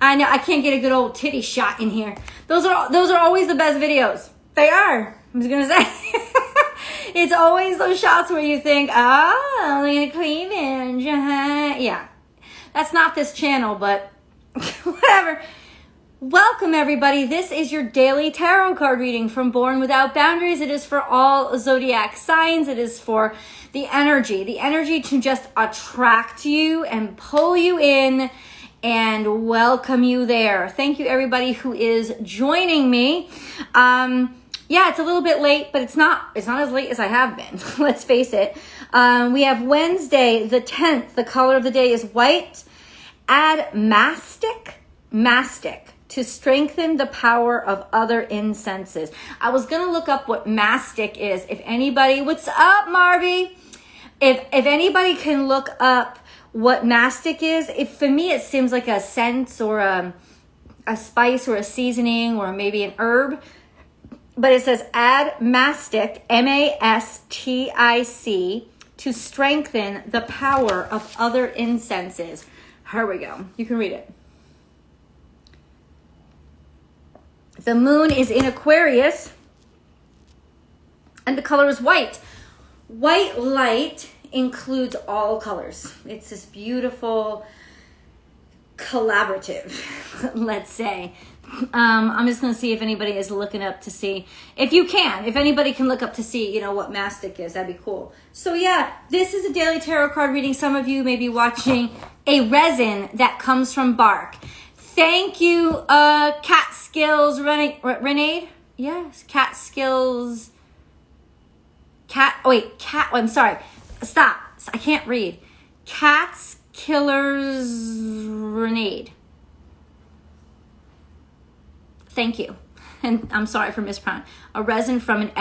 I know I can't get a good old titty shot in here. Those are always the best videos. They are. I'm just gonna say. It's always those shots where you think, oh, look at cleavage. Yeah, that's not this channel, but whatever. Welcome, everybody. This is your daily tarot card reading from Born Without Boundaries. It is for all zodiac signs. It is for the energy to just attract you and pull you in and welcome you there. Thank you, everybody who is joining me. Yeah, it's a little bit late, but it's not as late as I have been. Let's face it. We have Wednesday, the 10th. The color of the day is white. Add mastic to strengthen the power of other incenses. I was going to look up what mastic is. If anybody, what's up, Marby? If anybody can look up what mastic is, for me it seems like a sense or a spice or a seasoning or maybe an herb. But it says add mastic, M-A-S-T-I-C, to strengthen the power of other incenses. Here we go. You can read it. The moon is in Aquarius, and the color is white. White light includes all colors. It's this beautiful collaborative, let's say. I'm just going to see if anybody is looking up to see. If anybody can look up to see, what mastic is, that'd be cool. So yeah, this is a daily tarot card reading. Some of you may be watching a resin that comes from bark. Thank you, Cat Skills, Renee? Yes, Cat Skills. I'm sorry. Stop. I can't read. Cats Killers Renee. Thank you. And I'm sorry for mispronouncing. A resin from an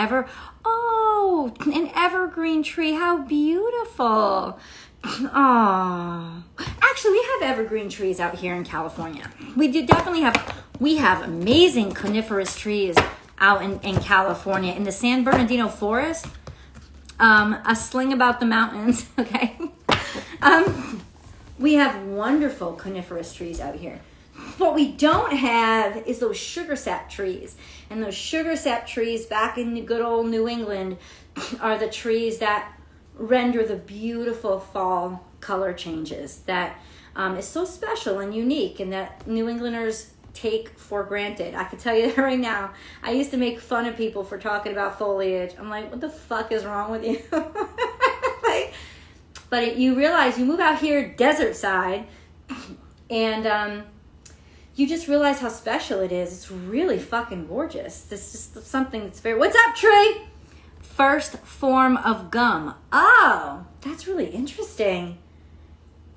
evergreen tree. How beautiful. Oh, actually, we have evergreen trees out here in California. We have amazing coniferous trees out in California, in the San Bernardino forest. A sling about the mountains, okay? We have wonderful coniferous trees out here. What we don't have is those sugar sap trees. And those sugar sap trees back in the good old New England are the trees that render the beautiful fall color changes that is so special and unique and that New Englanders take for granted. I can tell you that right now. I used to make fun of people for talking about foliage. I'm like, what the fuck is wrong with you? But you realize you move out here desert side and you just realize how special it is. It's really fucking gorgeous. This is something that's very... What's up, tree? First form of gum. Oh, that's really interesting.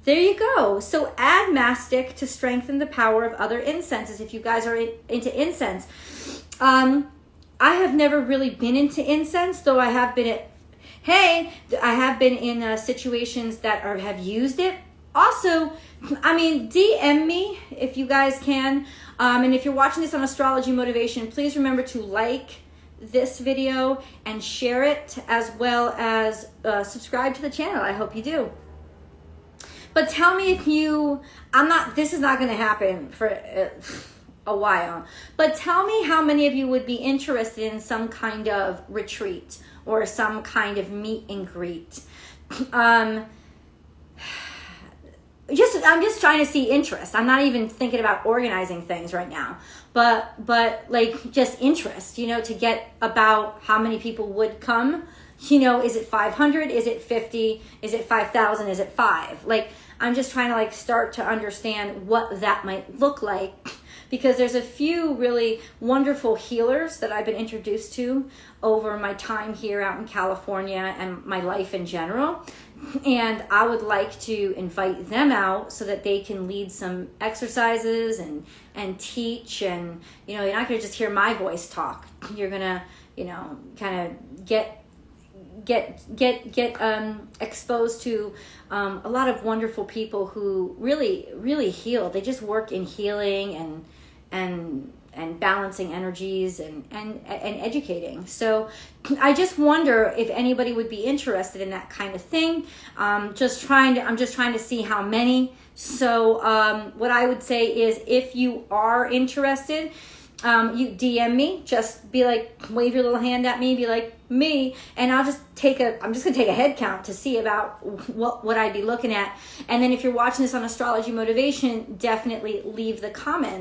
There you go. So add mastic to strengthen the power of other incenses if you guys are into incense. I have never really been into incense, though I have been in situations that have used it. Also, DM me if you guys can. And if you're watching this on Astrology Motivation, please remember to like this video and share it, as well as subscribe to the channel. I hope you do. But tell me if this is not going to happen for a while, but tell me how many of you would be interested in some kind of retreat or some kind of meet and greet. I'm just trying to see interest. I'm not even thinking about organizing things right now, but like just interest, to get about how many people would come. Is it 500? Is it 50? Is it 5,000? Is it 5? Like, I'm just trying to start to understand what that might look like, because there's a few really wonderful healers that I've been introduced to over my time here out in California and my life in general. And I would like to invite them out so that they can lead some exercises and teach. And, you're not going to just hear my voice talk. You're going to, kind of get exposed to a lot of wonderful people who really, really heal. They just work in healing and balancing energies and educating. So I just wonder if anybody would be interested in that kind of thing. I'm just trying to see how many. So what I would say is, if you are interested, you DM me, just be like, wave your little hand at me, be like, me, and I'm just gonna take a head count to see about what I'd be looking at. And then if you're watching this on Astrology Motivation, definitely leave the comment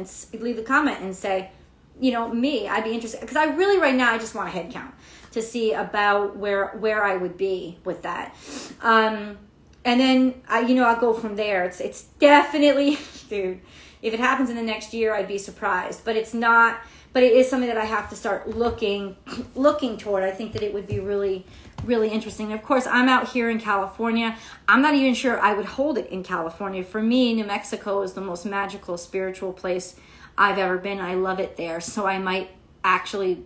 and say, me, I'd be interested, because I really, right now, I just want a head count to see about where I would be with that. And then I'll go from there. It's definitely, dude, if it happens in the next year, I'd be surprised, but it's not. But it is something that I have to start looking toward. I think that it would be really, really interesting. And of course, I'm out here in California. I'm not even sure I would hold it in California. For me, New Mexico is the most magical, spiritual place I've ever been. I love it there. So I might actually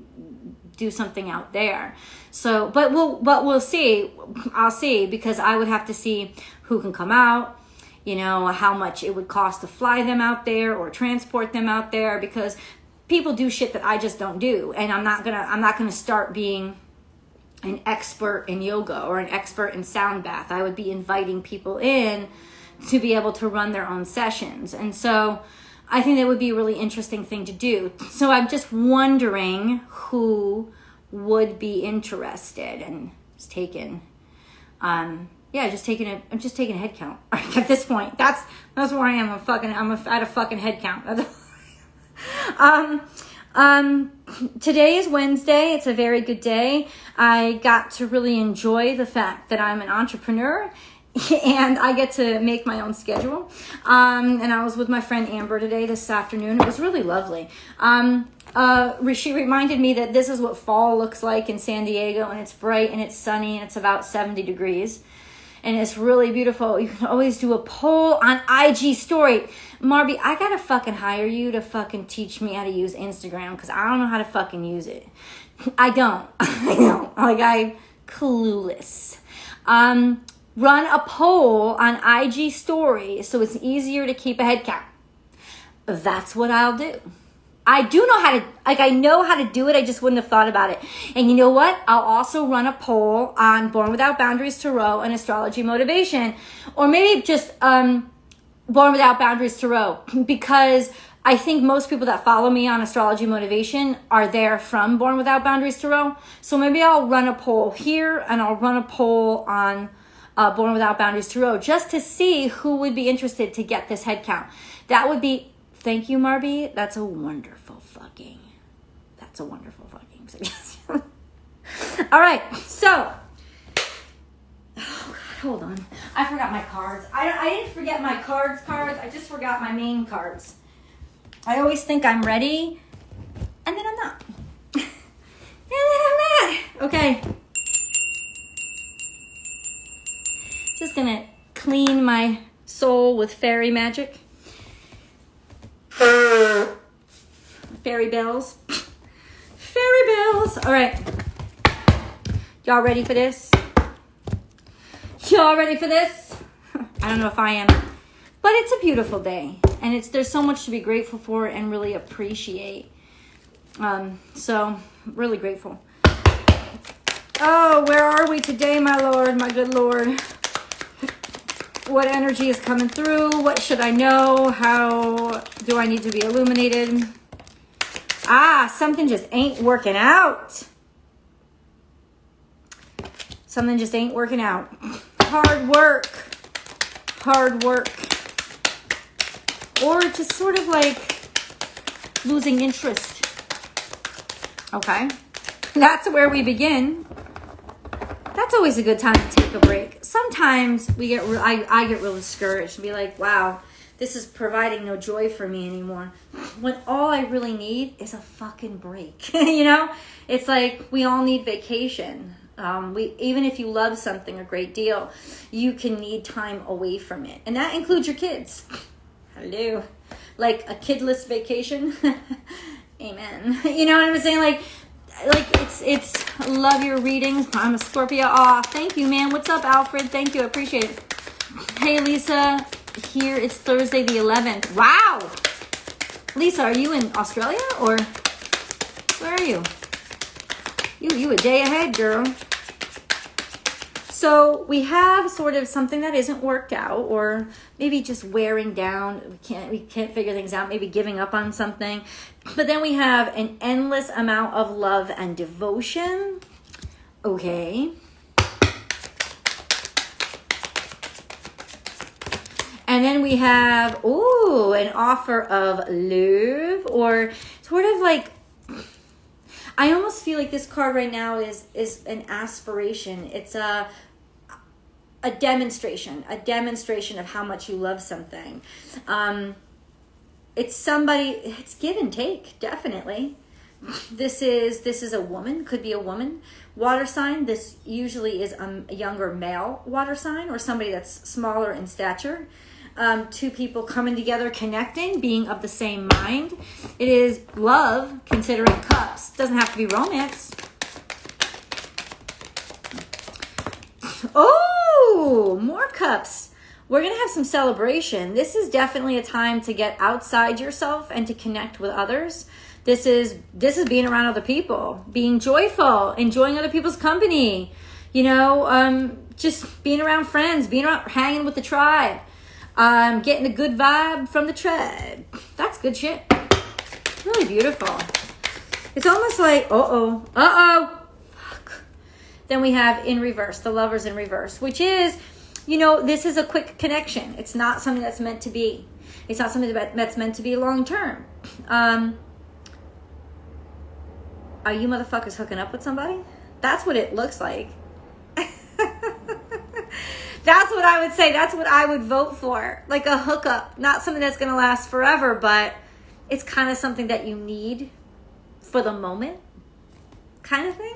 do something out there. So, but we'll see. I'll see, because I would have to see who can come out, how much it would cost to fly them out there or transport them out there, because people do shit that I just don't do. And I'm not gonna start being an expert in yoga or an expert in sound bath. I would be inviting people in to be able to run their own sessions. And so I think that would be a really interesting thing to do. So I'm just wondering who would be interested, and just taking, I'm just taking a head count at this point. That's where I am. I'm at a fucking head count. Today is Wednesday. It's a very good day. I got to really enjoy the fact that I'm an entrepreneur and I get to make my own schedule. And I was with my friend Amber today, this afternoon. It was really lovely. She reminded me that this is what fall looks like in San Diego, and it's bright and it's sunny and it's about 70 degrees. And it's really beautiful. You can always do a poll on IG story. Marby, I gotta fucking hire you to fucking teach me how to use Instagram, because I don't know how to fucking use it. I don't. I'm clueless. Run a poll on IG story so it's easier to keep a head count. That's what I'll do. I do know how to, I know how to do it. I just wouldn't have thought about it. And you know what? I'll also run a poll on Born Without Boundaries Tarot and Astrology Motivation. Or maybe just Born Without Boundaries Tarot. Because I think most people that follow me on Astrology Motivation are there from Born Without Boundaries Tarot. So maybe I'll run a poll here and I'll run a poll on Born Without Boundaries Tarot, just to see who would be interested to get this head count. That would be, thank you, Marby. That's a wonderful fucking suggestion. All right, so, oh God, hold on. I forgot my cards. I didn't forget my cards. I just forgot my main cards. I always think I'm ready, and then I'm not. Okay. Just gonna clean my soul with fairy magic. Fairy bells. Fairy bells. All right. Y'all ready for this? Y'all ready for this? I don't know if I am, but it's a beautiful day, and there's so much to be grateful for and really appreciate. So really grateful. Oh, where are we today, my Lord, my good Lord? What energy is coming through? What should I know? How do I need to be illuminated? Something just ain't working out. Something just ain't working out. Hard work. Or just sort of like losing interest. Okay. That's where we begin. That's always a good time to take a break. Sometimes I get real discouraged and be like, wow, this is providing no joy for me anymore. When all I really need is a fucking break. It's like we all need vacation. Even if you love something a great deal, you can need time away from it. And that includes your kids. Hello. Like a kidless vacation. Amen. You know what I'm saying? Like it's love your readings. I'm a Scorpio. Thank you, man. What's up, Alfred? Thank you. I appreciate it. Hey, Lisa. Here it's Thursday the 11th. Wow. Lisa, are you in Australia or where are you? You a day ahead, girl. So we have sort of something that isn't worked out, or maybe just wearing down. We can't figure things out, maybe giving up on something. But then we have an endless amount of love and devotion. Okay. And then we have, ooh, an offer of love, or sort of like, I almost feel like this card right now is an aspiration. It's a demonstration of how much you love something. It's somebody, it's give and take, definitely. This is a woman, could be a woman. Water sign, this usually is a younger male water sign, or somebody that's smaller in stature. Two people coming together, connecting, being of the same mind. It is love, considering cups. Doesn't have to be romance. Oh, more cups. We're going to have some celebration. This is definitely a time to get outside yourself and to connect with others. This is being around other people, being joyful, enjoying other people's company, you know, just being around friends, hanging with the tribe, getting a good vibe from the tribe. That's good shit. Really beautiful. It's almost like, fuck. Then we have in reverse, the lovers in reverse, which is, you know, this is a quick connection. It's not something that's meant to be. It's not something that's meant to be long term. Are you motherfuckers hooking up with somebody? That's what it looks like. That's what I would say. That's what I would vote for. Like a hookup. Not something that's going to last forever, but it's kind of something that you need for the moment. Kind of thing.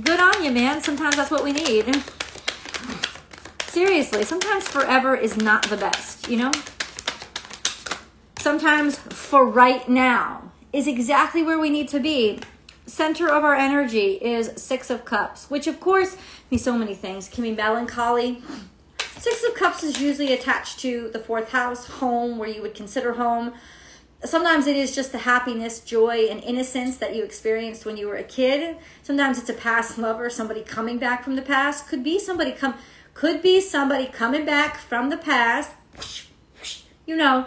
Good on you, man. Sometimes that's what we need. Seriously, sometimes forever is not the best, you know? Sometimes for right now is exactly where we need to be. Center of our energy is Six of Cups, which of course can be so many things. Can be melancholy. Six of Cups is usually attached to the fourth house, home, where you would consider home. Sometimes it is just the happiness, joy, and innocence that you experienced when you were a kid. Sometimes it's a past lover, somebody coming back from the past. Could be somebody coming back from the past. You know,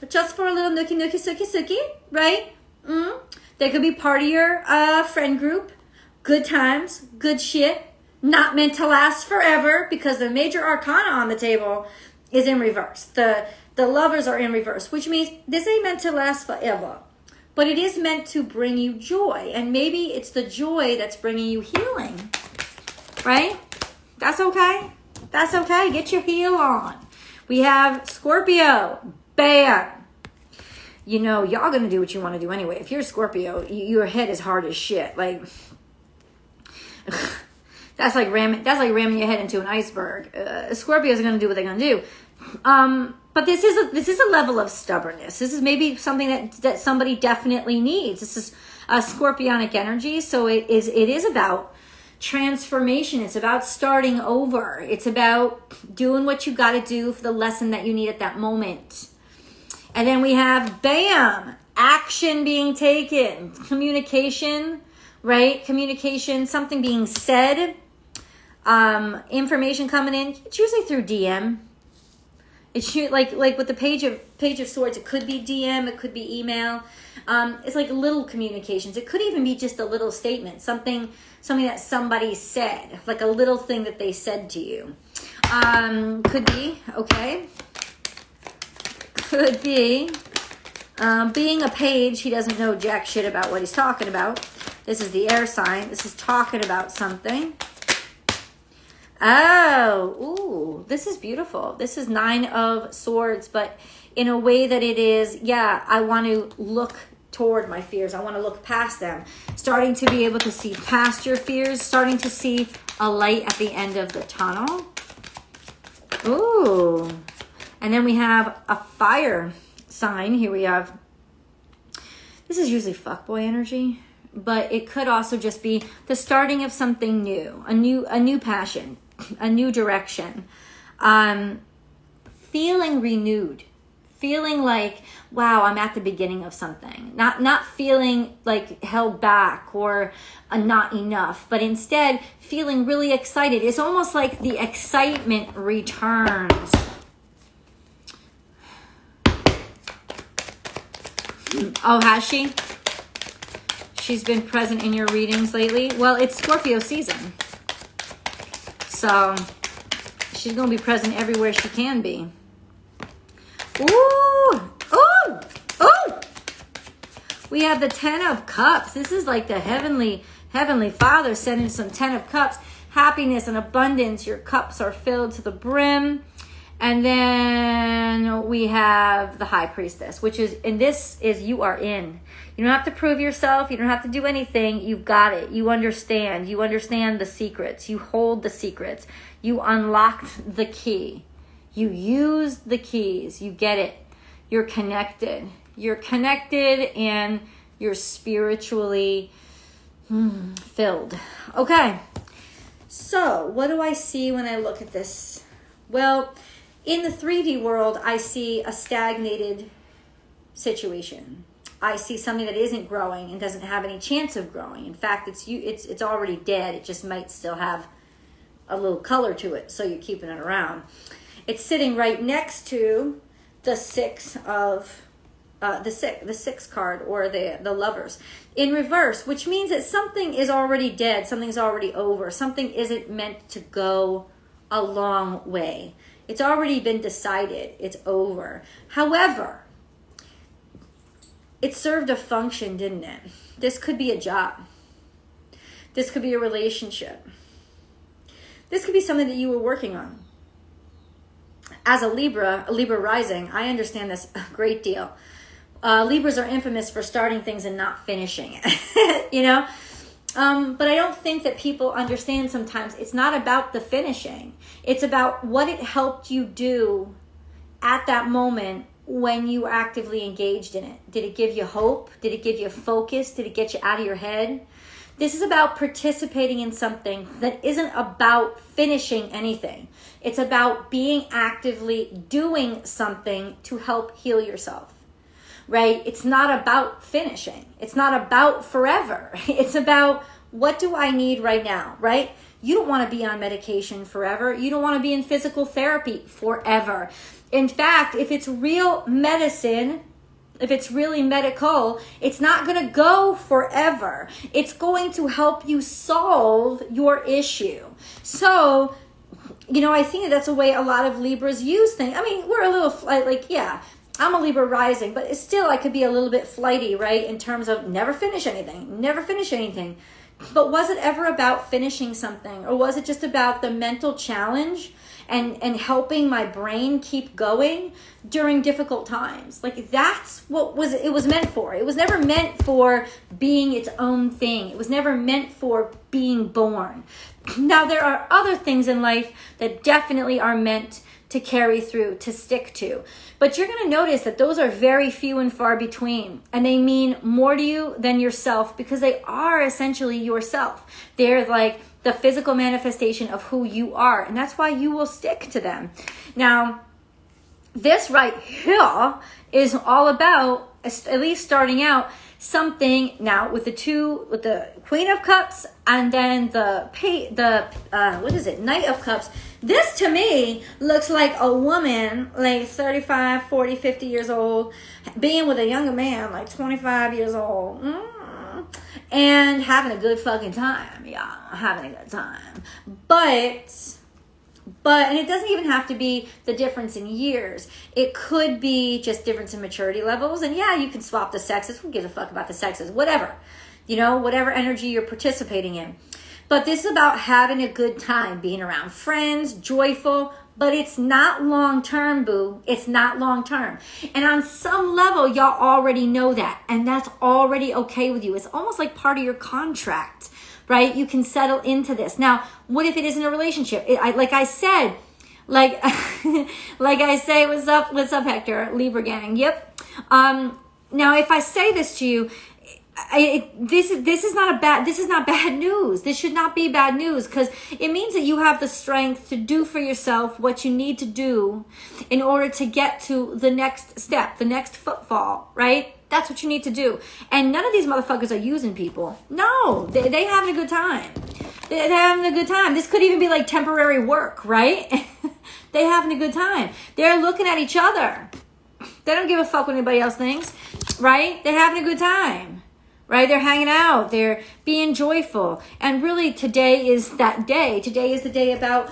just for a little nookie, suki, right? They could be part of your friend group. Good times, good shit. Not meant to last forever, because the major arcana on the table is in reverse. The lovers are in reverse, which means this ain't meant to last forever. But it is meant to bring you joy. And maybe it's the joy that's bringing you healing. Right? That's okay. That's okay. Get your heel on. We have Scorpio. Bam. You know, y'all gonna do what you want to do anyway. If you're a Scorpio, your head is hard as shit. Like, that's like ramming your head into an iceberg. Scorpios are gonna do what they're gonna do. But this is a level of stubbornness. This is maybe something that somebody definitely needs. This is a scorpionic energy, so it is about transformation. It's about starting over. It's about doing what you got to do for the lesson that you need at that moment. And then we have, bam, action being taken, communication, right? Communication, something being said, information coming in. It's usually through DM. It's like with the page of swords, it could be DM, it could be email. It's like little communications. It could even be just a little statement, something that somebody said, like a little thing that they said to you. Could be, okay. Could be being a page. He doesn't know jack shit about what he's talking about. This is the air sign. This is talking about something. Oh, ooh, this is beautiful. This is 9 of Swords, but in a way that it is, yeah, I want to look toward my fears. I want to look past them. Starting to be able to see past your fears. Starting to see a light at the end of the tunnel. Ooh. And then we have a fire sign. Here we have, this is usually fuckboy energy, but it could also just be the starting of something new, a new passion, a new direction, feeling renewed, feeling like, wow, I'm at the beginning of something. Not feeling like held back or not enough, but instead feeling really excited. It's almost like the excitement returns. Oh, has she? She's been present in your readings lately? Well, it's Scorpio season. So she's going to be present everywhere she can be. Ooh! Ooh! Ooh! We have the 10 of Cups. This is like the Heavenly Father sending some 10 of Cups. Happiness and abundance. Your cups are filled to the brim. And then we have the High Priestess, which is, and this is you are in. You don't have to prove yourself. You don't have to do anything. You've got it. You understand. You understand the secrets. You hold the secrets. You unlocked the key. You use the keys. You get it. You're connected. You're connected and you're spiritually filled. Okay. So what do I see when I look at this? Well, in the 3D world, I see a stagnated situation. I see something that isn't growing and doesn't have any chance of growing. In fact, it's already dead. It just might still have a little color to it, so you're keeping it around. It's sitting right next to the six card, or the Lovers in reverse, which means that something is already dead. Something's already over. Something isn't meant to go a long way. It's already been decided. It's over. However, it served a function, didn't it? This could be a job. This could be a relationship. This could be something that you were working on. As a Libra rising, I understand this a great deal. Libras are infamous for starting things and not finishing it, you know? But I don't think that people understand sometimes it's not about the finishing. It's about what it helped you do at that moment when you actively engaged in it. Did it give you hope? Did it give you focus? Did it get you out of your head? This is about participating in something that isn't about finishing anything. It's about being actively doing something to help heal yourself, right? It's not about finishing. It's not about forever. It's about, what do I need right now, right? You don't want to be on medication forever. You don't want to be in physical therapy forever. In fact, if it's real medicine, if it's really medical, it's not going to go forever. It's going to help you solve your issue. So, you know, I think that's a way a lot of Libras use things. I mean, we're a little like, yeah, I'm a Libra rising, but still I could be a little bit flighty, right? In terms of never finish anything, never finish anything. But was it ever about finishing something? Or was it just about the mental challenge and helping my brain keep going during difficult times? Like, that's what it was meant for. It was never meant for being its own thing. It was never meant for being born. Now, there are other things in life that definitely are meant to carry through, to stick to. But you're going to notice that those are very few and far between. And they mean more to you than yourself, because they are essentially yourself. They're like the physical manifestation of who you are. And that's why you will stick to them. Now, this right here is all about, at least starting out, something now with the Queen of Cups and then Knight of Cups. This to me looks like a woman like 35, 40, 50 years old being with a younger man like 25 years old and having a good fucking time. Yeah, having a good time. But and it doesn't even have to be the difference in years. It could be just difference in maturity levels. And yeah, you can swap the sexes. Who gives a fuck about the sexes? Whatever. You know, whatever energy you're participating in. But this is about having a good time, being around friends, joyful. But it's not long-term, boo. It's not long-term. And on some level, y'all already know that. And that's already okay with you. It's almost like part of your contract. Right? You can settle into this. Now, what if it isn't a relationship? Like I say, what's up, Hector? Libra gang. Yep. Now, if I say this to you, this is not bad news. This should not be bad news, because it means that you have the strength to do for yourself what you need to do in order to get to the next step, the next footfall, right? That's what you need to do. And none of these motherfuckers are using people. No, they having a good time. They're having a good time. This could even be like temporary work, right? They having a good time. They're looking at each other. They don't give a fuck what anybody else thinks, right? They're having a good time, right? They're hanging out. They're being joyful. And really, today is that day. Today is the day about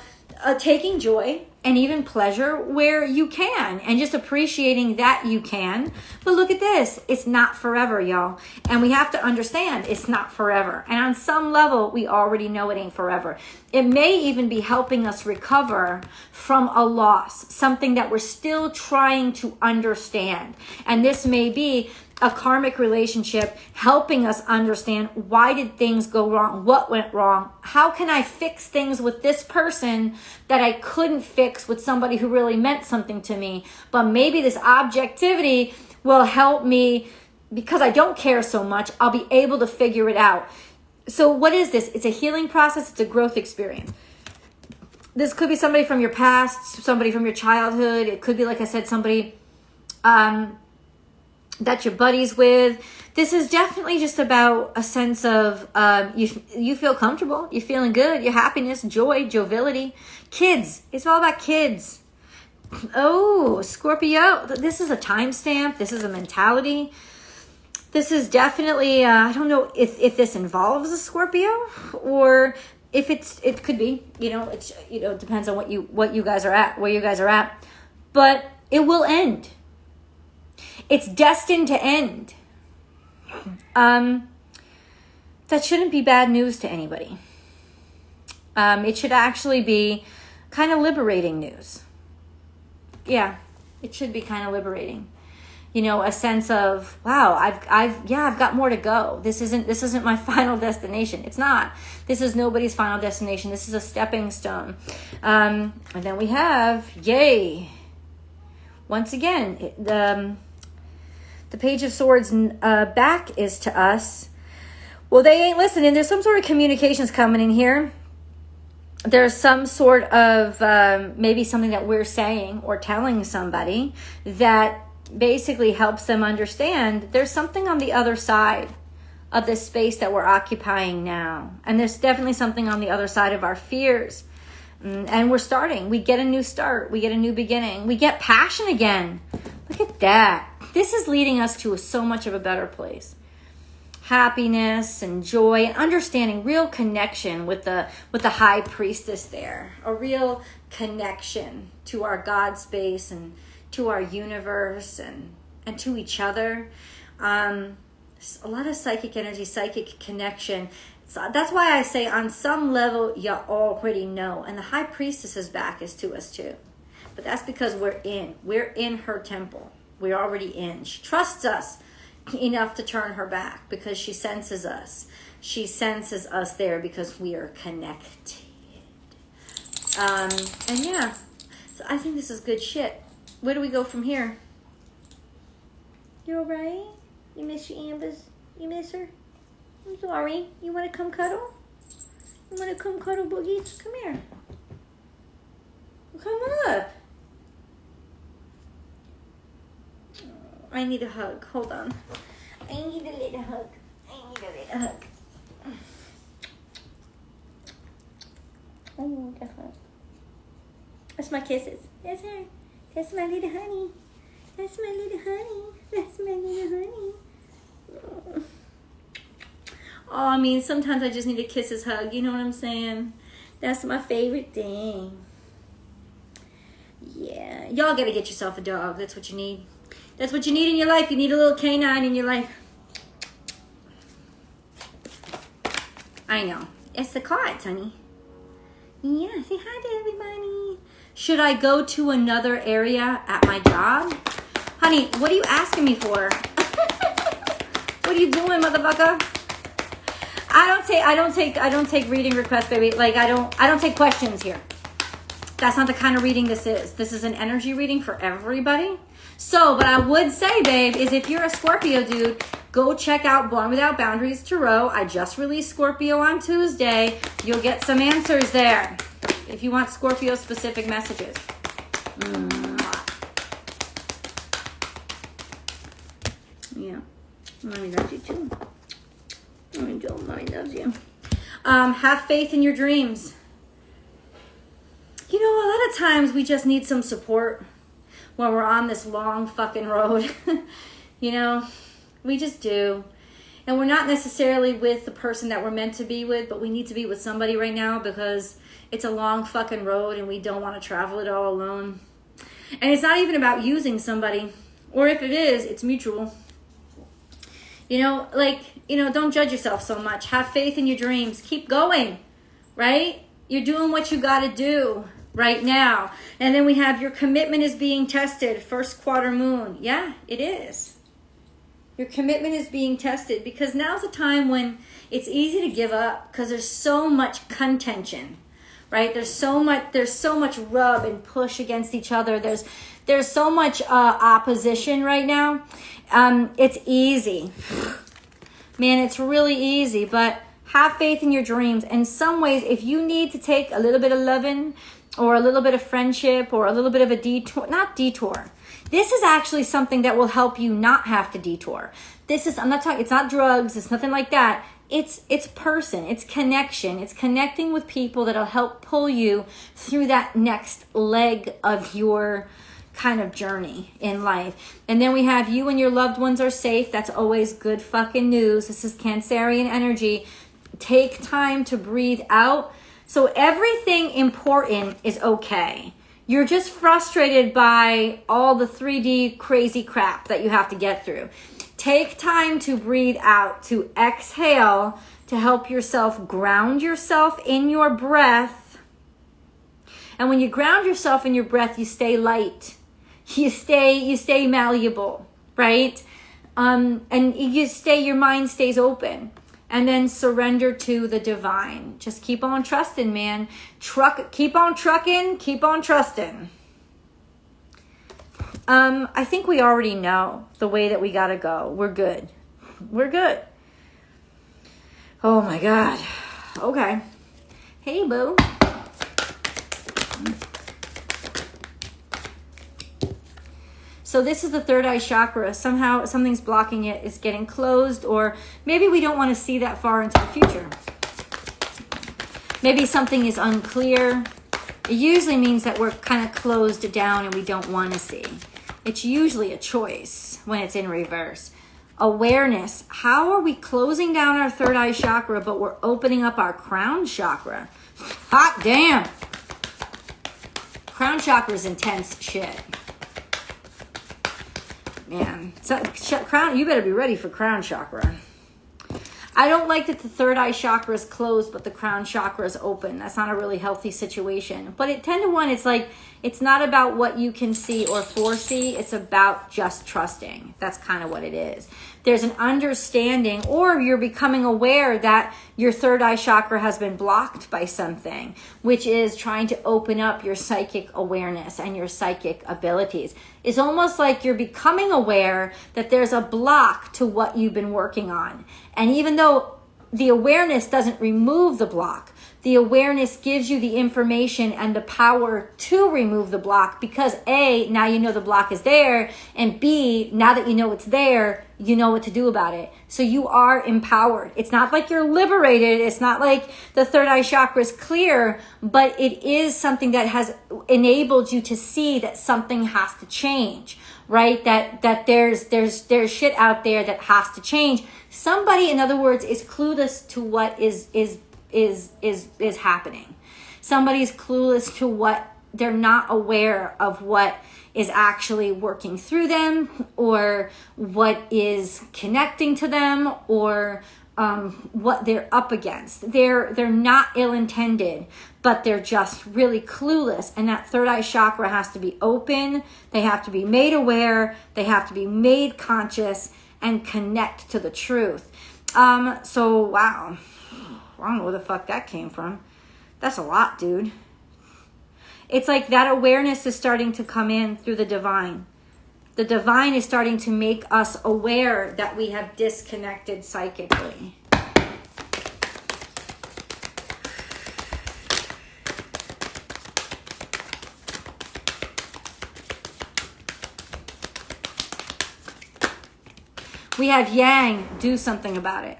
taking joy and even pleasure where you can, and just appreciating that you can. But look at this. It's not forever, y'all. And we have to understand it's not forever. And on some level, we already know it ain't forever. It may even be helping us recover from a loss, something that we're still trying to understand. And this may be a karmic relationship helping us understand, why did things go wrong? What went wrong? How can I fix things with this person that I couldn't fix with somebody who really meant something to me? But maybe this objectivity will help me, because I don't care so much. I'll be able to figure it out. So what is this? It's a healing process. It's a growth experience. This could be somebody from your past, somebody from your childhood. It could be, like I said, somebody that you're buddies with. This is definitely just about a sense of you feel comfortable, you're feeling good, your happiness, joy, joviality. Kids, it's all about kids. Oh, Scorpio, this is a timestamp. This is a mentality. This is definitely, I don't know if this involves a Scorpio, or if it could be, it depends on what you guys are at, where you guys are at, but it will end. It's destined to end. That shouldn't be bad news to anybody. It should actually be kind of liberating news. Yeah, it should be kind of liberating. A sense of, wow, I've got more to go. This isn't my final destination. It's not. This is nobody's final destination. This is a stepping stone. And then we have, yay. Once again, the Page of Swords back is to us. Well, they ain't listening. There's some sort of communications coming in here. There's some sort of maybe something that we're saying or telling somebody that basically helps them understand there's something on the other side of this space that we're occupying now. And there's definitely something on the other side of our fears. And we're starting. We get a new start. We get a new beginning. We get passion again. Look at that. This is leading us to so much of a better place. Happiness and joy and understanding, real connection with the high priestess there. A real connection to our God space and to our universe and to each other. A lot of psychic energy, psychic connection. So that's why I say on some level you already know. And the high priestess's back is to us too. But that's because we're in her temple. We're already in. She trusts us enough to turn her back because she senses us. She senses us there because we are connected. And yeah, so I think this is good shit. Where do we go from here? You all right? You miss your Ambers? You miss her? I'm sorry. You want to come cuddle? You want to come cuddle, Boogie? Come here. Come up. I need a hug. Hold on. I need a little hug. Oh, the hug. That's my kisses. That's her. That's my little honey. That's my little honey. That's my little honey. Oh, I mean, sometimes I just need a kisses hug. You know what I'm saying? That's my favorite thing. Yeah. Y'all gotta get yourself a dog. That's what you need. That's what you need in your life. You need a little canine in your life. I know. It's the cards, honey. Yeah, say hi to everybody. Should I go to another area at my job? Honey, what are you asking me for? What are you doing, motherfucker? I don't take reading requests, baby. Like I don't take questions here. That's not the kind of reading this is. This is an energy reading for everybody. So, what I would say, babe, is if you're a Scorpio dude, go check out Born Without Boundaries Tarot. I just released Scorpio on Tuesday. You'll get some answers there if you want Scorpio specific messages. Yeah. Mommy loves you too. Mommy loves you. Have faith in your dreams. You know, a lot of times we just need some support when we're on this long fucking road. You know, we just do. And we're not necessarily with the person that we're meant to be with, but we need to be with somebody right now because it's a long fucking road and we don't want to travel it all alone. And it's not even about using somebody. Or if it is, it's mutual. You know, like, you know, don't judge yourself so much. Have faith in your dreams. Keep going, right? You're doing what you got to do right now. And then we have your commitment is being tested. First quarter moon. Yeah, it is. Your commitment is being tested because now's a time when it's easy to give up because there's so much contention, right? There's so much rub and push against each other. There's so much opposition right now. It's easy. Man, it's really easy, but have faith in your dreams. In some ways, if you need to take a little bit of loving or a little bit of friendship or a little bit of a detour, not detour. This is actually something that will help you not have to detour. I'm not talking, it's not drugs, it's nothing like that. It's person, it's connection. It's connecting with people that'll help pull you through that next leg of your kind of journey in life. And then we have you and your loved ones are safe. That's always good fucking news. This is Cancerian energy. Take time to breathe out. So everything important is okay. You're just frustrated by all the 3D crazy crap that you have to get through. Take time to breathe out, to exhale, to help yourself ground yourself in your breath. And when you ground yourself in your breath, you stay light. You stay malleable, right? And your mind stays open. And then surrender to the divine. Just keep on trusting, man. Keep on trucking, keep on trusting. I think we already know the way that we gotta go. We're good. We're good. Oh my God. Okay. Hey, boo. So this is the third eye chakra. Somehow something's blocking it. It's getting closed, or maybe we don't want to see that far into the future. Maybe something is unclear. It usually means that we're kind of closed down and we don't want to see. It's usually a choice when it's in reverse. Awareness. How are we closing down our third eye chakra, but we're opening up our crown chakra? Hot damn. Crown chakra is intense shit. Man, so crown, you better be ready for crown chakra. I don't like that the third eye chakra is closed, but the crown chakra is open. That's not a really healthy situation. But at 10 to 1, it's like, it's not about what you can see or foresee. It's about just trusting. That's kind of what it is. There's an understanding, or you're becoming aware that your third eye chakra has been blocked by something, which is trying to open up your psychic awareness and your psychic abilities. It's almost like you're becoming aware that there's a block to what you've been working on. And even though the awareness doesn't remove the block, the awareness gives you the information and the power to remove the block, because A, now you know the block is there, and B, now that you know it's there, you know what to do about it. So you are empowered. It's not like you're liberated. It's not like the third eye chakra is clear, but it is something that has enabled you to see that something has to change, right? That there's shit out there that has to change. Somebody, in other words, is clueless to what is happening. Somebody's clueless to what, they're not aware of what is actually working through them, or what is connecting to them, or what they're up against. They're not ill-intended, but they're just really clueless. And that third eye chakra has to be open. They have to be made aware. They have to be made conscious and connect to the truth. So wow. I don't know where the fuck that came from. That's a lot, dude. It's like that awareness is starting to come in through the divine. The divine is starting to make us aware that we have disconnected psychically. We have yang, do something about it.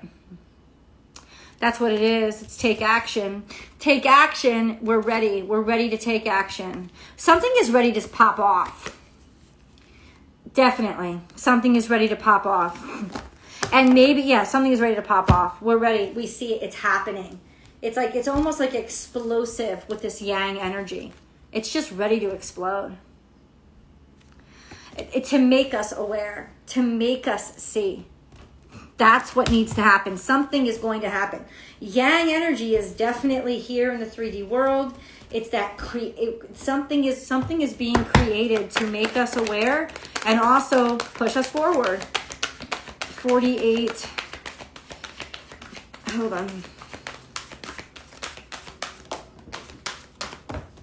That's what it is. It's take action. Take action. We're ready. We're ready to take action. Something is ready to pop off. Definitely. Something is ready to pop off. And maybe, yeah, something is ready to pop off. We're ready. We see it. It's happening. It's like, it's almost like explosive with this yang energy. It's just ready to explode. To make us aware, to make us see. That's what needs to happen. Something is going to happen. Yang energy is definitely here in the 3D world. It's that something is being created to make us aware and also push us forward. 48. Hold on.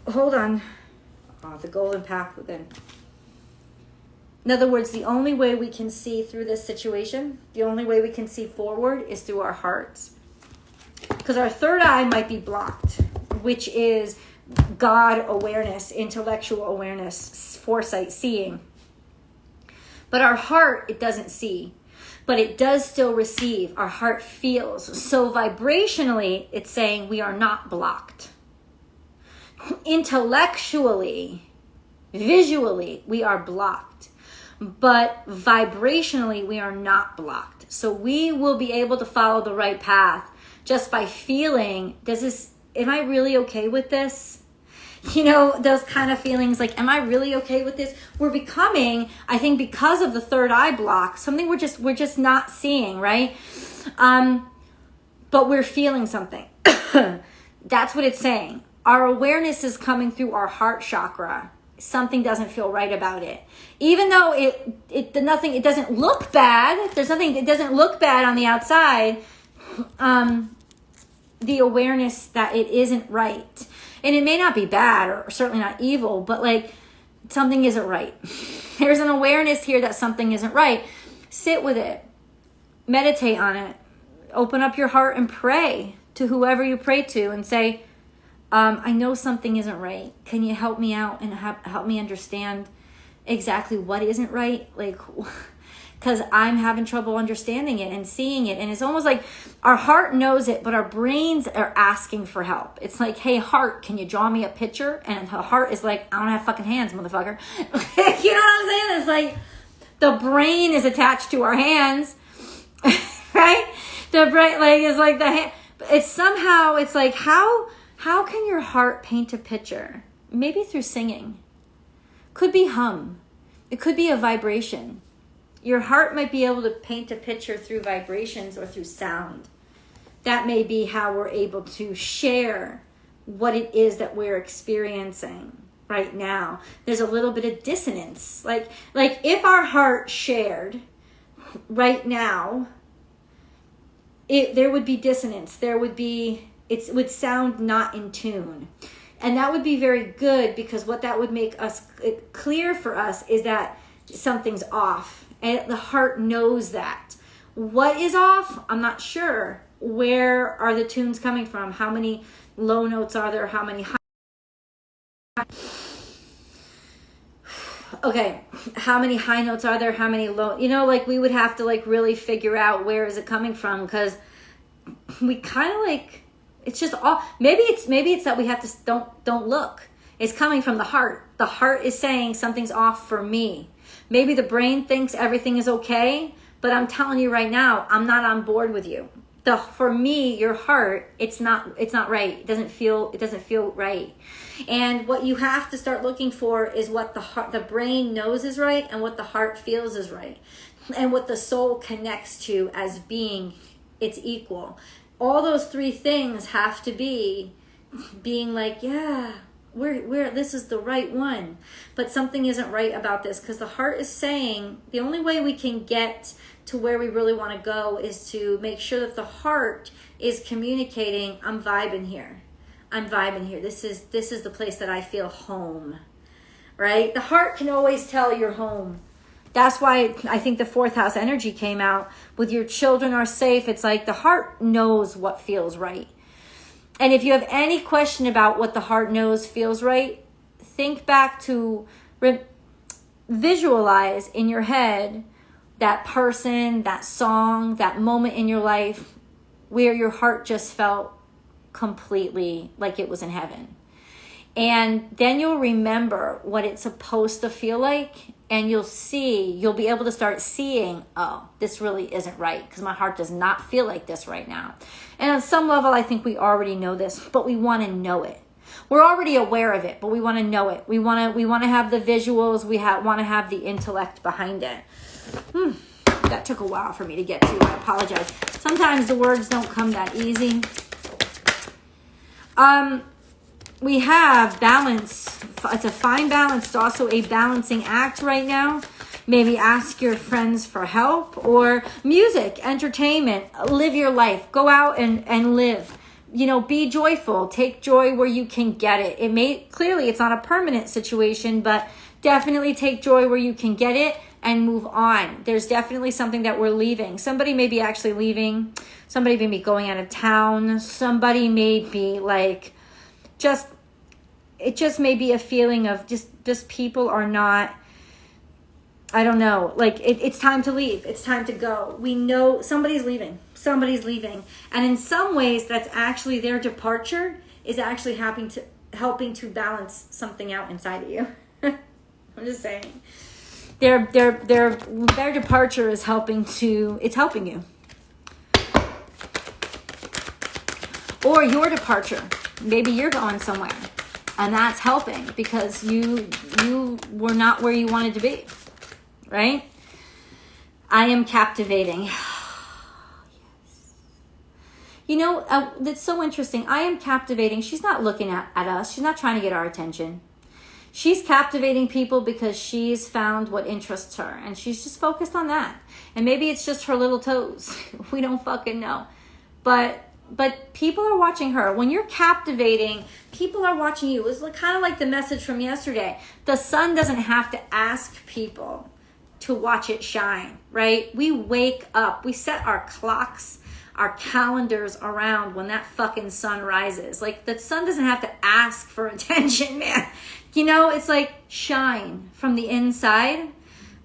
Hold on. Oh, the golden path within. In other words, the only way we can see through this situation, the only way we can see forward is through our hearts. Because our third eye might be blocked, which is God awareness, intellectual awareness, foresight, seeing. But our heart, it doesn't see, but it does still receive. Our heart feels. So vibrationally, it's saying we are not blocked. Intellectually, visually, we are blocked. But vibrationally, we are not blocked. So we will be able to follow the right path just by feeling, am I really okay with this? You know, those kind of feelings like, am I really okay with this? We're becoming, I think because of the third eye block, something we're just not seeing, right? But we're feeling something. That's what it's saying. Our awareness is coming through our heart chakra. Something doesn't feel right about it. Even though it doesn't look bad. There's nothing, it doesn't look bad on the outside. The awareness that it isn't right. And it may not be bad or certainly not evil, but like something isn't right. There's an awareness here that something isn't right. Sit with it. Meditate on it. Open up your heart and pray to whoever you pray to and say, I know something isn't right. Can you help me out and help me understand exactly what isn't right? Like, because I'm having trouble understanding it and seeing it. And it's almost like our heart knows it, but our brains are asking for help. It's like, hey, heart, can you draw me a picture? And the heart is like, I don't have fucking hands, motherfucker. You know what I'm saying? It's like the brain is attached to our hands, right? The brain, like, is like the hand. It's somehow, it's like, how can your heart paint a picture? Maybe through singing. Could be hum. It could be a vibration. Your heart might be able to paint a picture through vibrations or through sound. That may be how we're able to share what it is that we're experiencing right now. There's a little bit of dissonance. Like if our heart shared right now, there would be dissonance. It would sound not in tune. And that would be very good because what that would make us clear for us is that something's off. And the heart knows that. What is off? I'm not sure. Where are the tunes coming from? How many low notes are there? How many high? Okay, how many high notes are there? How many low? You know, like we would have to like really figure out where is it coming from because we kind of like, it's just all, maybe it's that we have to don't look. It's coming from the heart. The heart is saying something's off for me. Maybe the brain thinks everything is okay, but I'm telling you right now, I'm not on board with you. For me, your heart, it's not right. It doesn't feel right. And what you have to start looking for is what the brain knows is right and what the heart feels is right. And what the soul connects to as being its equal. All those three things have to be being like, yeah, this is the right one. But something isn't right about this because the heart is saying the only way we can get to where we really want to go is to make sure that the heart is communicating, I'm vibing here. I'm vibing here. This is the place that I feel home. Right? The heart can always tell you're home. That's why I think the 4th house energy came out. With your children are safe. It's like the heart knows what feels right. And if you have any question about what the heart knows feels right, think back to visualize in your head that person, that song, that moment in your life where your heart just felt completely like it was in heaven. And then you'll remember what it's supposed to feel like, and you'll be able to start seeing, oh, this really isn't right because my heart does not feel like this right now. And on some level, I think we already know this, but we want to know it. We're already aware of it, but we want to know it. We want to have the visuals. We want to have the intellect behind it. That took a while for me to get to. I apologize. Sometimes the words don't come that easy. We have balance. It's a fine balance. It's also a balancing act right now. Maybe ask your friends for help, or music, entertainment, live your life. Go out and live. You know, be joyful. Take joy where you can get it. Clearly it's not a permanent situation, but definitely take joy where you can get it and move on. There's definitely something that we're leaving. Somebody may be actually leaving. Somebody may be going out of town. Somebody may be like, it just may be a feeling of just people are not, I don't know, like it's time to leave. It's time to go. We know somebody's leaving. Somebody's leaving. And in some ways, that's actually their departure is actually helping to balance something out inside of you. I'm just saying. Their departure is helping you. Or your departure. Maybe you're going somewhere. And that's helping because you were not where you wanted to be. Right? I am captivating. Yes. You know, that's so interesting. I am captivating. She's not looking at us. She's not trying to get our attention. She's captivating people because she's found what interests her. And she's just focused on that. And maybe it's just her little toes. We don't fucking know. But people are watching her. When you're captivating, people are watching you. It was kind of like the message from yesterday. The sun doesn't have to ask people to watch it shine, right? We wake up. We set our clocks, our calendars around when that fucking sun rises. Like, the sun doesn't have to ask for attention, man. You know, it's like shine from the inside.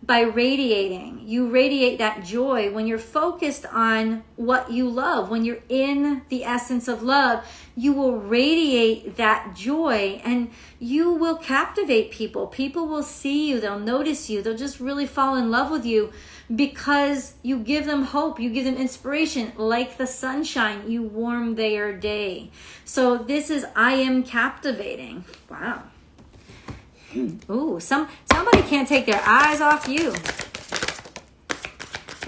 By radiating, you radiate that joy when you're focused on what you love. When you're in the essence of love, you will radiate that joy and you will captivate people. People will see you. They'll notice you. They'll just really fall in love with you because you give them hope. You give them inspiration. Like the sunshine, you warm their day. So this is, I am captivating. Wow. Ooh, somebody can't take their eyes off you.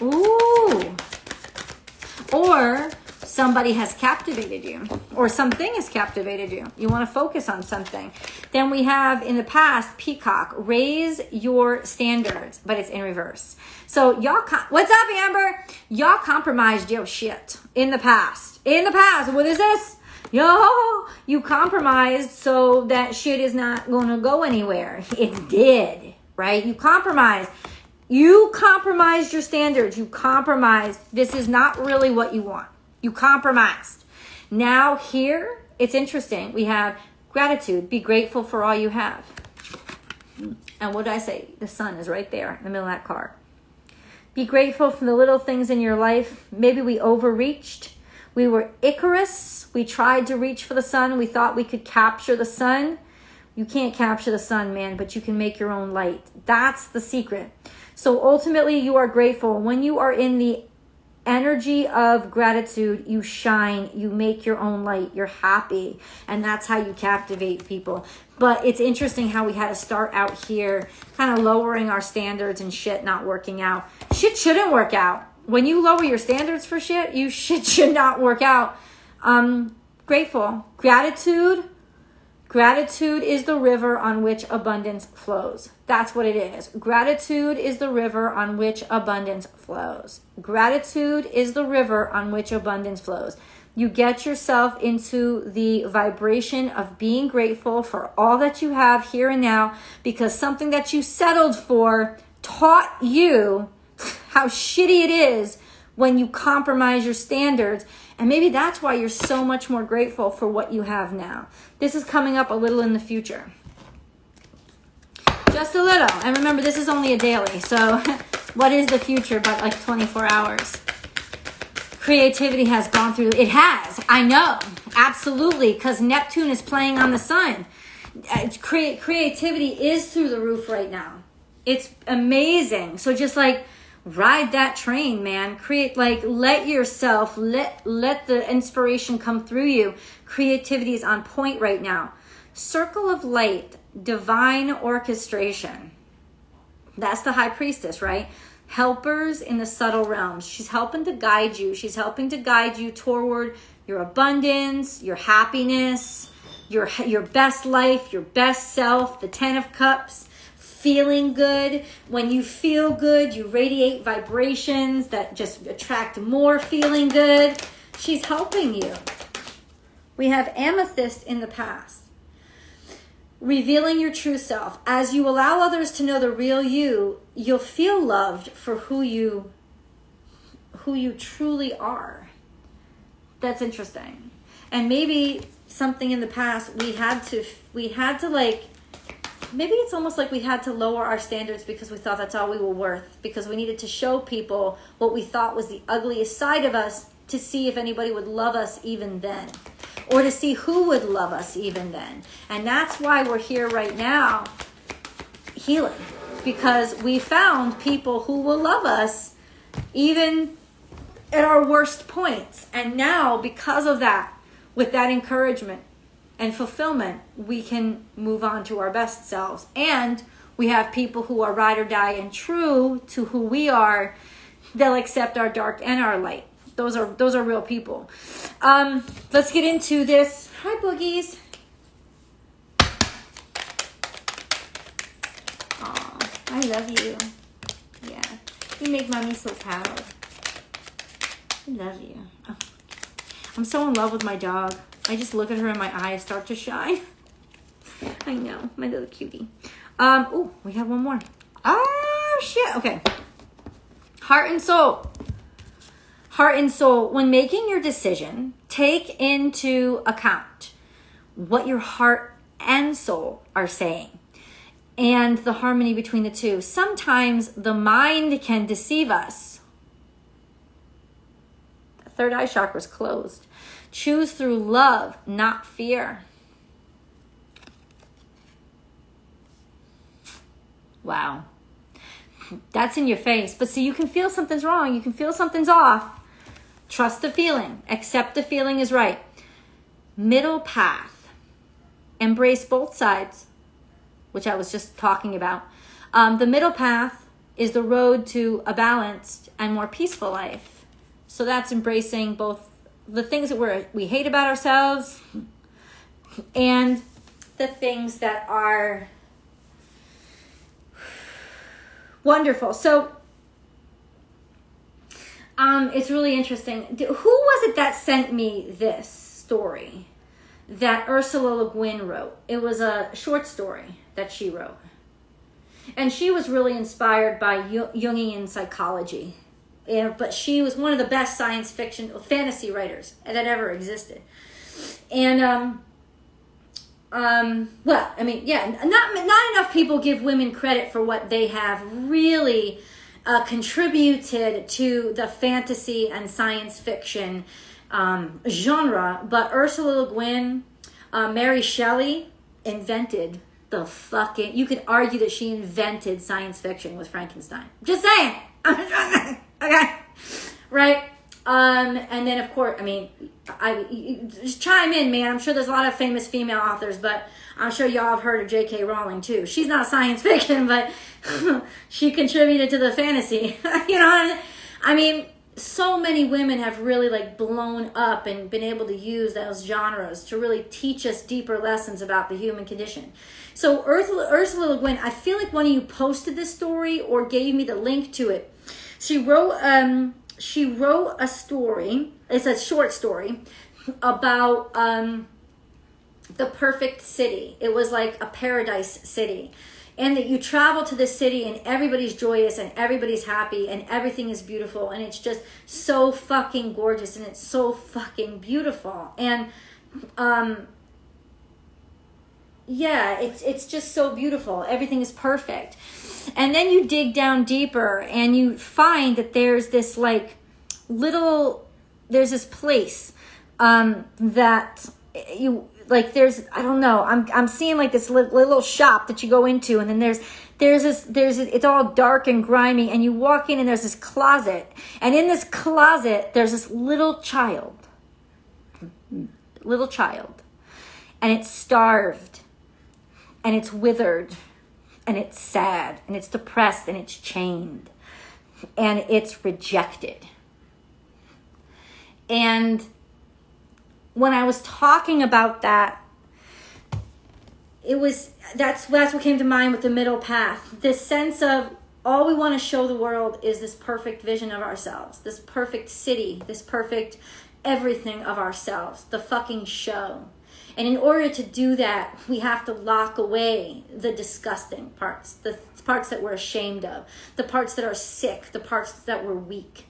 Ooh. Or somebody has captivated you. Or something has captivated you. You want to focus on something. Then we have in the past, peacock. Raise your standards. But it's in reverse. So what's up, Amber? Y'all compromised your shit in the past. In the past. What is this? Yo, you compromised so that shit is not going to go anywhere. It did, right? You compromised. You compromised your standards. You compromised. This is not really what you want. You compromised. Now here, it's interesting. We have gratitude. Be grateful for all you have. And what did I say? The sun is right there in the middle of that card. Be grateful for the little things in your life. Maybe we overreached. We were Icarus. We tried to reach for the sun. We thought we could capture the sun. You can't capture the sun, man, but you can make your own light. That's the secret. So ultimately, you are grateful. When you are in the energy of gratitude, you shine. You make your own light. You're happy. And that's how you captivate people. But it's interesting how we had to start out here, kind of lowering our standards and shit not working out. Shit shouldn't work out. When you lower your standards for shit, shit should not work out. Grateful. Gratitude is the river on which abundance flows. That's what it is. Gratitude is the river on which abundance flows. Gratitude is the river on which abundance flows. You get yourself into the vibration of being grateful for all that you have here and now, because something that you settled for taught you how shitty it is when you compromise your standards. And maybe that's why you're so much more grateful for what you have now. This is coming up a little in the future. Just a little. And remember, this is only a daily. So what is the future but like 24 hours? Creativity has gone through. It has. I know. Absolutely. Because Neptune is playing on the sun. Creativity is through the roof right now. It's amazing. So just like ride that train, man. Let yourself, let the inspiration come through you. Creativity is on point right now. Circle of light, divine orchestration. That's the high priestess, right? Helpers in the subtle realms. She's helping to guide you. She's helping to guide you toward your abundance, your happiness, your best life, your best self, the 10 of Cups, feeling good. When you feel good, you radiate vibrations that just attract more feeling good. She's helping you. We have Amethyst in the past. Revealing your true self. As you allow others to know the real you, you'll feel loved for who you truly are. That's interesting. And maybe something in the past we had to like, maybe it's almost like we had to lower our standards because we thought that's all we were worth, because we needed to show people what we thought was the ugliest side of us to see if anybody would love us even then, or to see who would love us even then. And that's why we're here right now healing, because we found people who will love us even at our worst points. And now, because of that, with that encouragement and fulfillment, we can move on to our best selves. And we have people who are ride or die and true to who we are. They'll accept our dark and our light. Those are real people. Let's get into this. Hi, boogies. Aw, I love you. Yeah, you make mommy so proud. I love you. Oh. I'm so in love with my dog. I just look at her and my eyes start to shine. I know, my little cutie. Oh, we have one more. Oh, shit. Okay. Heart and soul. Heart and soul. When making your decision, take into account what your heart and soul are saying and the harmony between the two. Sometimes the mind can deceive us. The third eye chakra is closed. Choose through love, not fear. Wow. That's in your face. But see, you can feel something's wrong. You can feel something's off. Trust the feeling. Accept the feeling is right. Middle path. Embrace both sides, which I was just talking about. The middle path is the road to a balanced and more peaceful life. So that's embracing both the things that we hate about ourselves and the things that are wonderful. So it's really interesting. Who was it that sent me this story that Ursula Le Guin wrote? It was a short story that she wrote. And she was really inspired by Jungian psychology. But she was one of the best science fiction, fantasy writers that ever existed. And, well, I mean, yeah, not enough people give women credit for what they have really contributed to the fantasy and science fiction genre. But Ursula Le Guin, Mary Shelley invented the fucking, you could argue that she invented science fiction with Frankenstein. Just saying. Okay. Right. And then of course, I mean, just chime in, man. I'm sure there's a lot of famous female authors, but I'm sure y'all have heard of J.K. Rowling too. She's not science fiction, but she contributed to the fantasy. You know, I mean, so many women have really like blown up and been able to use those genres to really teach us deeper lessons about the human condition. So Ursula Le Guin, I feel like one of you posted this story or gave me the link to it. She wrote a story. It's a short story about the perfect city. It was like a paradise city. and that you travel to the city and everybody's joyous and everybody's happy and everything is beautiful and it's just so fucking gorgeous and it's so fucking beautiful. And yeah, it's just so beautiful. Everything is perfect. And then you dig down deeper and you find that there's this like there's this place that you like, there's, I don't know, I'm seeing like this little shop that you go into, and then there's it's all dark and grimy, and you walk in and there's this closet, and in this closet there's this little child, and it's starved, and it's withered, and it's sad, and it's depressed, and it's chained, and it's rejected. And when I was talking about that, that's what came to mind with the middle path. This sense of all we want to show the world is this perfect vision of ourselves, this perfect city, this perfect everything of ourselves, the fucking show. And in order to do that, we have to lock away the disgusting parts, the parts that we're ashamed of, the parts that are sick, the parts that we're weak,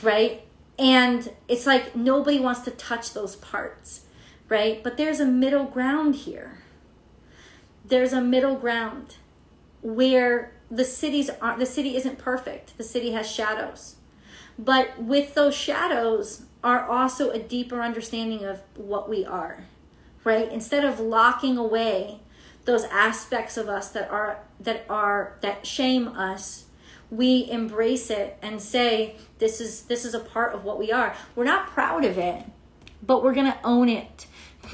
right? And it's like nobody wants to touch those parts, right? But there's a middle ground here. There's a middle ground where the city isn't perfect. The city has shadows. But with those shadows are also a deeper understanding of what we are, right? Instead of locking away those aspects of us that shame us, we embrace it and say, this is a part of what we are. We're not proud of it, but we're going to own it.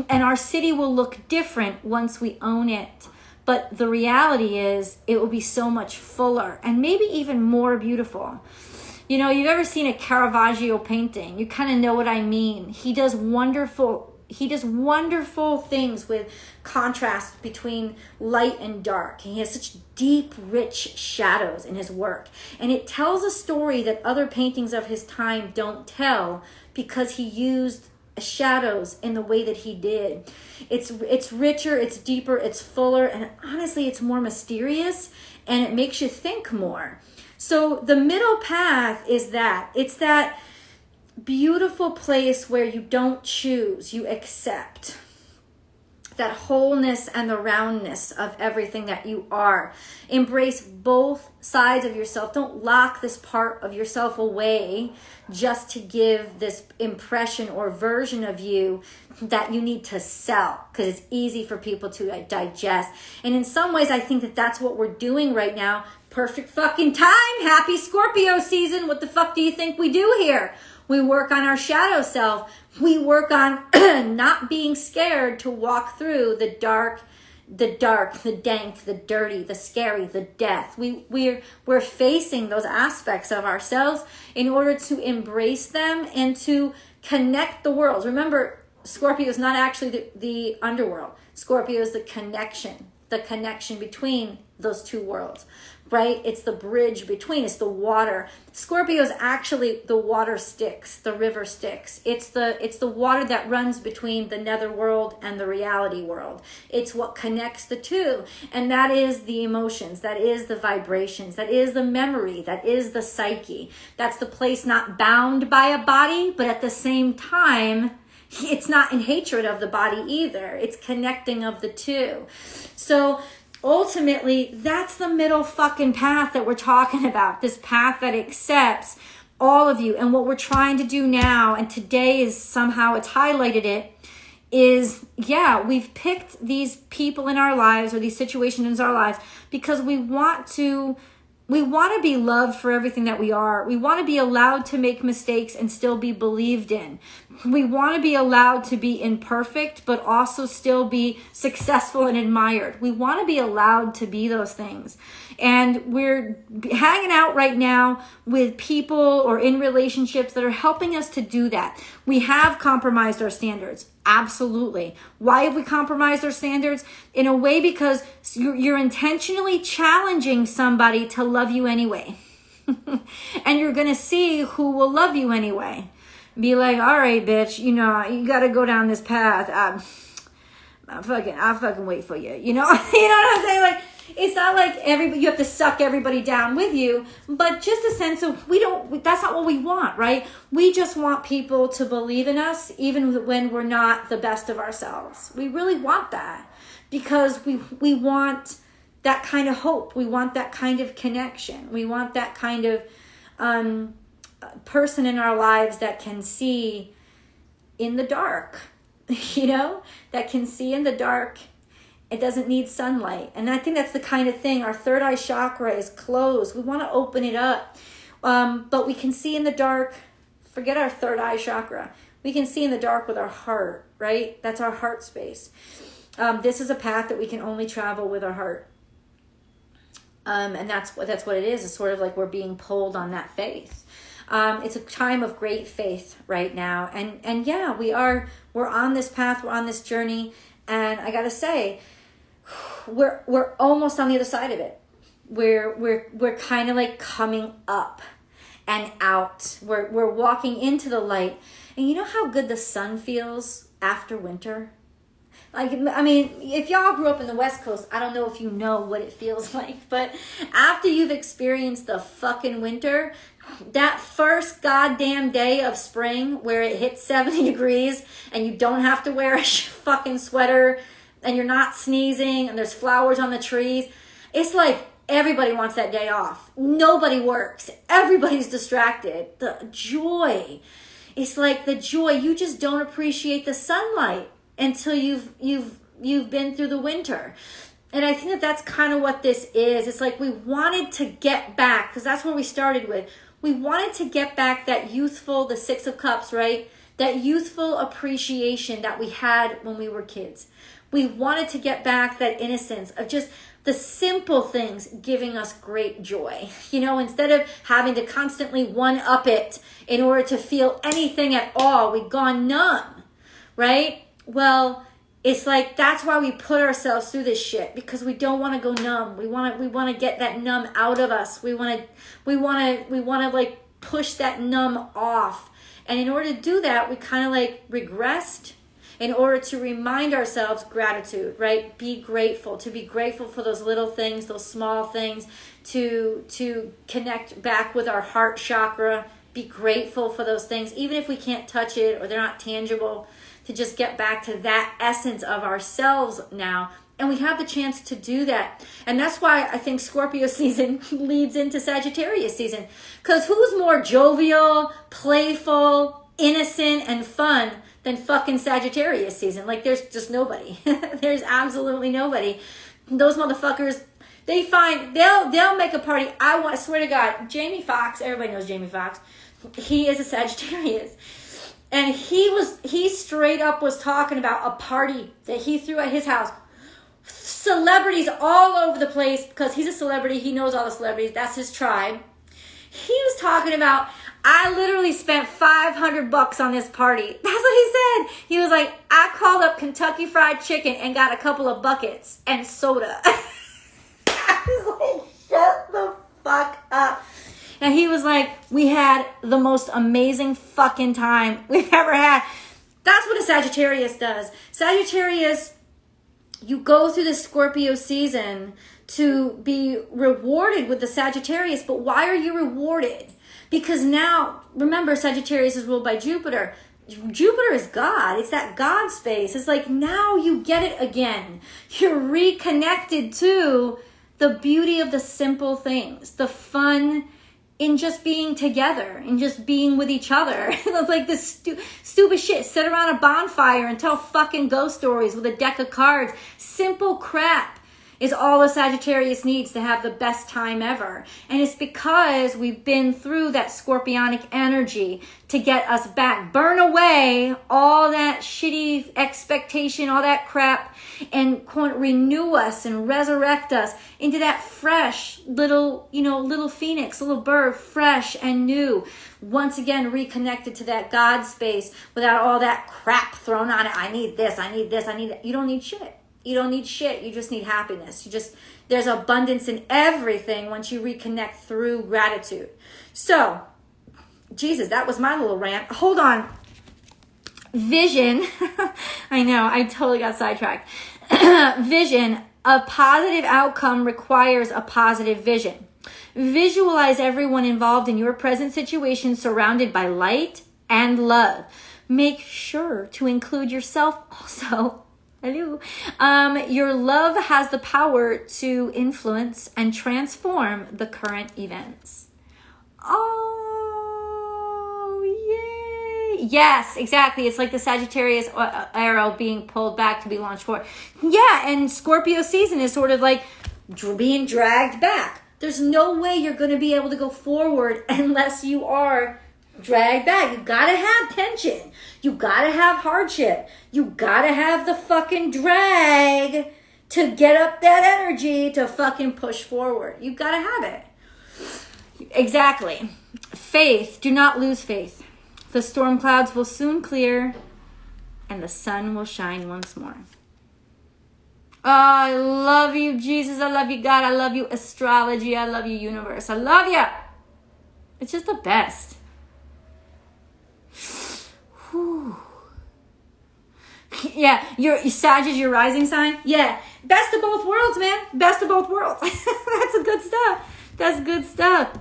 And our city will look different once we own it. But the reality is it will be so much fuller and maybe even more beautiful. You know, you've ever seen a Caravaggio painting? You kind of know what I mean. He does wonderful things with contrast between light and dark. He has such deep, rich shadows in his work. And it tells a story that other paintings of his time don't tell because he used shadows in the way that he did. It's richer, it's deeper, it's fuller, and honestly, it's more mysterious, and it makes you think more. So the middle path is that. It's that beautiful place where you don't choose, you accept that wholeness and the roundness of everything that you are. Embrace both sides of yourself. Don't lock this part of yourself away just to give this impression or version of you that you need to sell, because it's easy for people to digest. And in some ways, I think that that's what we're doing right now. Perfect fucking time. Happy Scorpio season. What the fuck do you think we do here? We work on our shadow self. We work on not being scared to walk through the dark, the dank, the dirty, the scary, the death. We're facing those aspects of ourselves in order to embrace them and to connect the worlds. Remember, Scorpio is not actually the underworld. Scorpio is the connection between those two worlds, right? It's the bridge between, it's the water. Scorpio is actually the water Styx, the river Styx. It's the water that runs between the netherworld and the reality world. It's what connects the two. And that is the emotions, that is the vibrations, that is the memory, that is the psyche. That's the place not bound by a body, but at the same time, it's not in hatred of the body either. It's connecting of the two. So ultimately, that's the middle fucking path that we're talking about. This path that accepts all of you. And what we're trying to do now, and today is somehow it's highlighted it, is, yeah, we've picked these people in our lives or these situations in our lives because we want to be loved for everything that we are. We want to be allowed to make mistakes and still be believed in. We want to be allowed to be imperfect, but also still be successful and admired. We want to be allowed to be those things. And we're hanging out right now with people or in relationships that are helping us to do that. We have compromised our standards. Absolutely. Why have we compromised our standards? In a way, because you're intentionally challenging somebody to love you anyway. And you're going to see who will love you anyway. Be like, all right, bitch, you know, you got to go down this path. I'll fucking wait for you. You know, you know what I'm saying? Like, It's not like you have to suck everybody down with you, but just a sense of that's not what we want, right? We just want people to believe in us even when we're not the best of ourselves. We really want that because we want that kind of hope. We want that kind of connection. We want that kind of person in our lives that can see in the dark, that can see in the dark. It doesn't need sunlight. And I think that's the kind of thing. Our third eye chakra is closed. We want to open it up. But we can see in the dark. Forget our third eye chakra. We can see in the dark with our heart, right? That's our heart space. This is a path that we can only travel with our heart. And that's what it is. It's sort of like we're being pulled on that faith. It's a time of great faith right now. And yeah, we're on this path. We're on this journey. And I got to say, we're almost on the other side of it. We're kind of like coming up and out. We're walking into the light. And you know how good the sun feels after winter? Like, I mean, if y'all grew up in the West Coast, I don't know if you know what it feels like, but after you've experienced the fucking winter, that first goddamn day of spring where it hits 70 degrees and you don't have to wear a fucking sweater and you're not sneezing and there's flowers on the trees, it's like everybody wants that day off. Nobody works. Everybody's distracted. The joy. It's like the joy. You just don't appreciate the sunlight until you've been through the winter. And I think that's kind of what this is. It's like we wanted to get back, because that's where we started with. We wanted to get back that youthful, the Six of Cups, right? That youthful appreciation that we had when we were kids. We wanted to get back that innocence of just the simple things giving us great joy. Instead of having to constantly one-up it in order to feel anything at all, we've gone numb, right? Well, it's like that's why we put ourselves through this shit, because we don't want to go numb. We want to get that numb out of us. We want to like push that numb off. And in order to do that, we kind of like regressed in order to remind ourselves gratitude, right? Be grateful, to be grateful for those little things, those small things, to connect back with our heart chakra. Be grateful for those things, even if we can't touch it or they're not tangible. To just get back to that essence of ourselves now. And we have the chance to do that. And that's why I think Scorpio season leads into Sagittarius season. Because who's more jovial, playful, innocent, and fun than fucking Sagittarius season? Like, there's just nobody. There's absolutely nobody. Those motherfuckers, they'll make a party. I swear to God, Jamie Foxx, everybody knows Jamie Foxx. He is a Sagittarius. And he straight up was talking about a party that he threw at his house. Celebrities all over the place, because he's a celebrity. He knows all the celebrities. That's his tribe. He was talking about, I literally spent $500 on this party. That's what he said. He was like, I called up Kentucky Fried Chicken and got a couple of buckets and soda. I was like, shut the fuck up. And he was like, we had the most amazing fucking time we've ever had. That's what a Sagittarius does. Sagittarius, you go through the Scorpio season to be rewarded with the Sagittarius. But why are you rewarded? Because now, remember, Sagittarius is ruled by Jupiter. Jupiter is God. It's that God space. It's like now you get it again. You're reconnected to the beauty of the simple things, the fun in just being together and just being with each other. Like this stupid shit. Sit around a bonfire and tell fucking ghost stories with a deck of cards. Simple crap is all a Sagittarius needs to have the best time ever. And it's because we've been through that scorpionic energy to get us back. Burn away all that shitty expectation, all that crap, and renew us and resurrect us into that fresh little phoenix, little bird, fresh and new. Once again, reconnected to that God space without all that crap thrown on it. I need this, I need this, I need that. You don't need shit. You don't need shit. You just need happiness. There's abundance in everything once you reconnect through gratitude. So, Jesus, that was my little rant. Hold on. Vision. I know, I totally got sidetracked. Vision. A positive outcome requires a positive vision. Visualize everyone involved in your present situation surrounded by light and love. Make sure to include yourself also. Hello. Your love has the power to influence and transform the current events. Oh, yay. Yes, exactly. It's like the Sagittarius arrow being pulled back to be launched forward. Yeah, and Scorpio season is sort of like being dragged back. There's no way you're going to be able to go forward unless you are dragged back. You gotta have tension. You gotta have hardship. You gotta have the fucking drag to get up that energy to fucking push forward. You gotta have it. Exactly. Faith. Do not lose faith. The storm clouds will soon clear and the sun will shine once more. Oh, I love you, Jesus. I love you, God. I love you, astrology. I love you, universe. I love you. It's just the best. Whew. Yeah, Sag is your rising sign. Yeah, best of both worlds, man. Best of both worlds. That's good stuff. That's good stuff.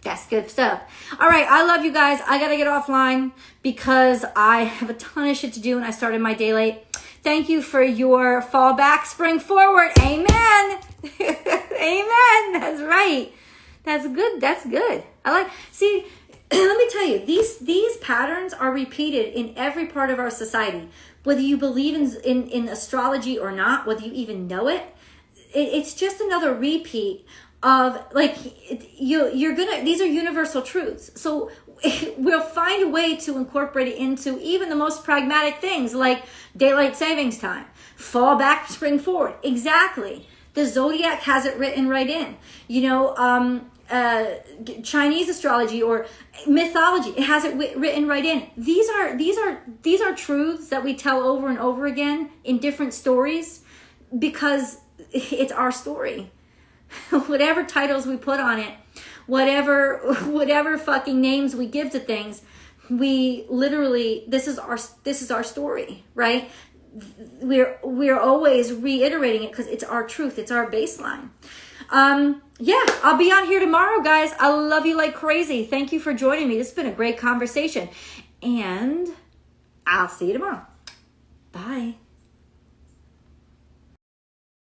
That's good stuff. All right, I love you guys. I gotta get offline because I have a ton of shit to do and I started my day late. Thank you for your fall back, spring forward. Amen. Amen. That's right. That's good. That's good. See, let me tell you, these patterns are repeated in every part of our society. Whether you believe in astrology or not, whether you even know it, it's just another repeat of like these are universal truths. So we'll find a way to incorporate it into even the most pragmatic things like daylight savings time, fall back, spring forward. Exactly. The Zodiac has it written right in. Chinese astrology or mythology, it has it written right in. These are truths that we tell over and over again in different stories because it's our story. Whatever titles we put on it, whatever fucking names we give to things, we literally, this is our story, right? We're always reiterating it because it's our truth, it's our baseline. Yeah, I'll be on here tomorrow, guys. I love you like crazy. Thank you for joining me. This has been a great conversation. And I'll see you tomorrow. Bye.